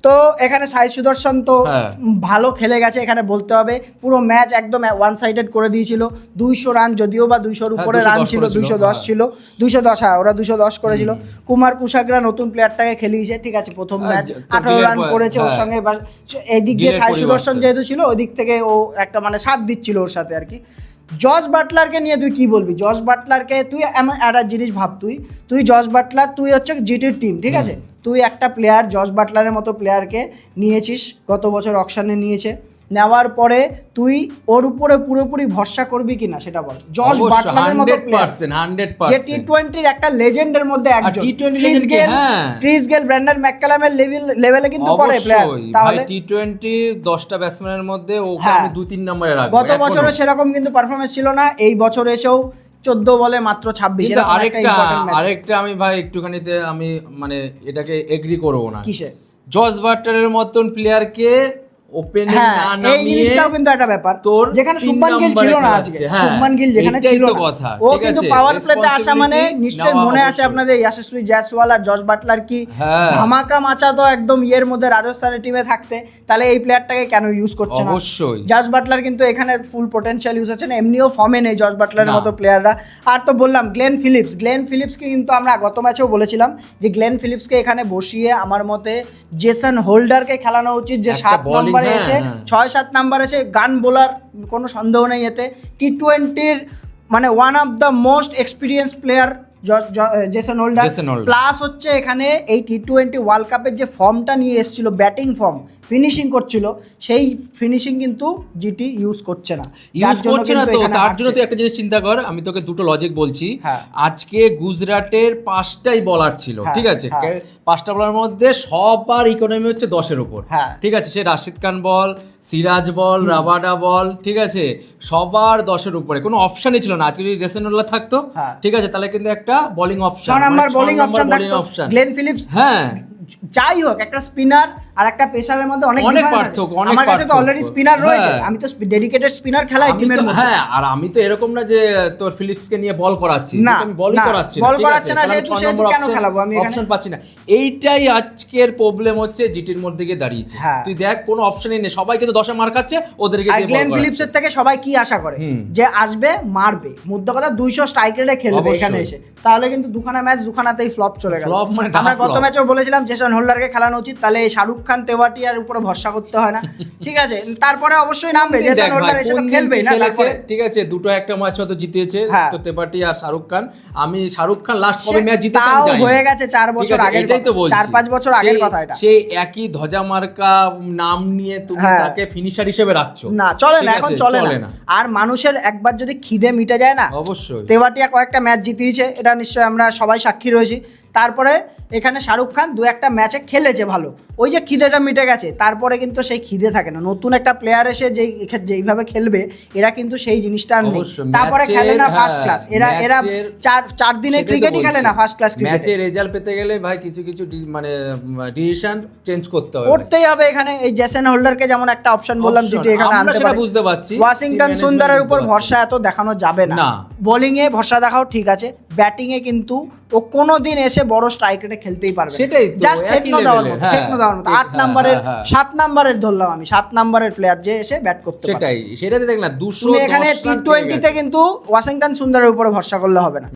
তো এখানে সাই সুদর্শন তো ভালো খেলে গেছে, এখানে বলতে হবে। পুরো ম্যাচ একদম ওয়ান সাইডেড করে দিয়েছিল। 200 রান, যদিও বা 200-র উপরে রান ছিল, 210 ছিল, 210, হ্যাঁ ওরা 210 করেছিল। কুমার কুশাগরা নতুন প্লেয়ারটাকে খেলিয়েছে, ঠিক আছে, প্রথম ম্যাচ 18 রান করেছে ওর সঙ্গে। এইদিক দিয়ে সাই সুদর্শন যেহেতু ছিল, ওই দিক থেকে ও একটা মানে সাথ দিচ্ছিল ওর সাথে আর কি। জস বাটলারকে নিয়ে তুই কি বলবি? জস বাটলারকে তুই এমন একটা জিনিস ভাব, তুই জস বাটলার, তুই হচ্ছে জিটির টিম, ঠিক আছে, তুই একটা প্লেয়ার জস বাটলারের মতো প্লেয়ারকে নিয়েছিস, গত বছর অকশনে নিয়েছে, নেওয়ার পরে তুই ওর উপরে পুরোপুরি ভরসা করবি কিনা সেটা বল। জস বাটলারের মতো প্লেয়ার, 100% যে টি-20-র একটা লেজেন্ডের মধ্যে একজন, ক্রিস গেল, ব্র্যান্ডন ম্যাককালামের লেভেলে কিন্তু পড়ে প্লেয়ার। তাহলে টি-20 10টা ব্যাটসম্যানের মধ্যে ওকে আমি 2-3 নম্বরে রাখবো। গত বছরে সেরকম কিন্তু পারফরম্যান্স ছিল না, এই বছর এসেও 14 বলে মাত্র 26। আরেকটা আমি ভাই একটুখানিতে আমি মানে এটাকে এগ্রি করব না। কিসে? জস বাটলারের মতন প্লেয়ারকে ওপেনিং না নামিয়ে, এই জিনিসটাও কিন্তু একটা ব্যাপার, যেখানে শুভমান গিল ছিল না আজকে, শুভমান গিল যেখানে ছিল না, ও কিন্তু পাওয়ার প্লেতে আসা মানে নিশ্চয়ই মনে আছে আপনাদের ইয়াশস্বী জয়সওয়াল আর জস বাটলার কি ধামাকা মাচা তো একদম ইয়ের মধ্যে রাজস্থানের টিমে থাকতে, তাহলে এই প্লেয়ারটাকে কেন ইউজ করছে না? অবশ্যই জস বাটলার কিন্তু এখানে ফুল পটেনশিয়াল ইউজ হচ্ছে না, এমনিও ফর্মে নেই জস বাটলারের মতো প্লেয়াররা। আর তো বললাম গ্লেন ফিলিপসকে কিন্তু আমরা গত ম্যাচেও বলেছিলাম যে গ্লেন ফিলিপসকে এখানে বসিয়ে আমার মতে জেসন হোল্ডারকে খেলানো উচিত, যে 7 নম্বরে এসে 6-7 নাম্বার এসে গান বোলার, কোনো সন্দেহ নেই এতে। টি-20-র মানে one of the most experience player Jason holder, plus হচ্ছে এখানে এই টি-20 ওয়ার্ল্ড কাপের যে ফর্মটা নিয়ে এসেছিল, ব্যাটিং ফর্ম, ফিনিশিং করছিল, সেই ফিনিশিং কিন্তু জিটি ইউজ করছে না। তো তার জন্য তুই একটা জিনিস চিন্তা কর, আমি তোকে দুটো লজিক বলছি। আজকে গুজরাটের 5টাই বলার ছিল, ঠিক আছে, 5টা বলার মধ্যে সবার ইকোনমি হচ্ছে 10-এর উপর, ঠিক আছে, সে রাশিদ খান বল, সিরাজ বল, রাবাডা বল, ঠিক আছে, সবার 10-এর উপরে, কোনো অপশনই ছিল না। আজকে যদি জেসন হোল্ডার থাকতো, ঠিক আছে, তাহলে কিন্তু একটা bowling option, 6 number bowling option থাকতো। গ্লেন ফিলিপস, যাই হোক, একটা স্পিনার আর একটা পেসারের মধ্যে অনেক পার্থক্য। আমার কাছে তো অলরেডি স্পিনার রয়েছে, আমি তো ডেডিকেটেড স্পিনার খেলাই টিমের মধ্যে। আর আমি তো এরকম না যে তোর ফিলিপসকে নিয়ে বল করাচ্ছি, আমি বলই করাচ্ছি বল করাচ্ছে না, যেহেতু সে কেন খেলাবো আমি, অপশন পাচ্ছি না। এইটাই আজকের প্রবলেম হচ্ছে জিটির মধ্যে গিয়ে দাঁড়িয়েছে। তুই দেখ কোনো অপশনই নেই, সবাই কিন্তু 10-এ মার খাচ্ছে, ওদেরকে দিয়ে বল করাচ্ছে। গ্লেন ফিলিপসের থেকে সবাই কি আশা করে? যে আসবে, মারবে, মধ্য কথা 200 স্ট্রাইক রেটে খেলবে এখানে এসে, তাহলে কিন্তু দুখানা ম্যাচ দুখানাতেই ফ্লপ চলে গেল। আমরা গত ম্যাচেও বলেছিলাম জেসন হোল্ডারকে খেলানো উচিত, তাহলে শাহরুখ খান তেওয়াটিয়ার উপরে ভরসা করতে হয় না, ঠিক আছে, তারপরে অবশ্যই নামবে জেসন হোল্ডার, এসে তো খেলবেই না। ঠিক আছে, দুটো একটা ম্যাচ হয়তো জিতেছে তো তেওয়াটিয়া আর শাহরুখ খান। আমি শাহরুখ খান লাস্ট কবে ম্যাচ জিতেছে আমি জানি, হয়ে গেছে 4 বছর আগের, এটাই তো বলছি, 4-5 বছর আগের কথা এটা। সেই একই ধ্বজা মার্কা নাম নিয়ে তুমি তাকে ফিনিশার হিসেবে রাখছো না, চলে না, এখন চলে না। আর মানুষের একবার যদি খিদে মিটে যায় না, অবশ্যই। তেওয়াটিয়া কয়েকটা ম্যাচ জিতিয়েছে, এটা নিশ্চয়ই আমরা সবাই সাক্ষী রয়েছি। তারপরে এখানে শাহরুখ খান 2-একটা ম্যাচে খেলেছে ভালো, ওই যে খিদেটা মিটে গেছে, তারপরে কিন্তু সেই খিদে থাকে না। নতুন একটা প্লেয়ার এসে যেইভাবে খেলবে, এরা কিন্তু সেই জিনিসটা নেই। তারপরে খেলে না ফার্স্ট ক্লাস, এরা 4 দিনের ক্রিকেটই খেলে না ফার্স্ট ক্লাস ক্রিকেট। ম্যাচে রেজাল্ট পেতে গেলে ভাই কিছু মানে ডিসিশন চেঞ্জ করতেই হবে। এখানে এই জেসন হোল্ডারকে যেমন একটা অপশন বললাম, যেটি এখানে আনতে পারে, বুঝতে পারছি। ওয়াশিংটন সুন্দরের উপর ভরসা এত দেখানো যাবে না। বোলিং এ ভরসা দেখাও, ঠিক আছে, ব্যাটিং এ কিন্তু ও কোনোদিন এসে বড় স্ট্রাইক রেটে খেলতেই পারবে, সেটাই জাস্ট ঠেকনো দেওয়ার মতো। 8 নাম্বারের 7 নাম্বারের ধরলাম আমি, 7 নাম্বারের প্লেয়ার যে এসে ব্যাট করতে পারে, সেটাই দেখ না 200। এখানে টি-20 তে কিন্তু ওয়াশিংটন সুন্দরের উপরে ভরসা করলে হবে না।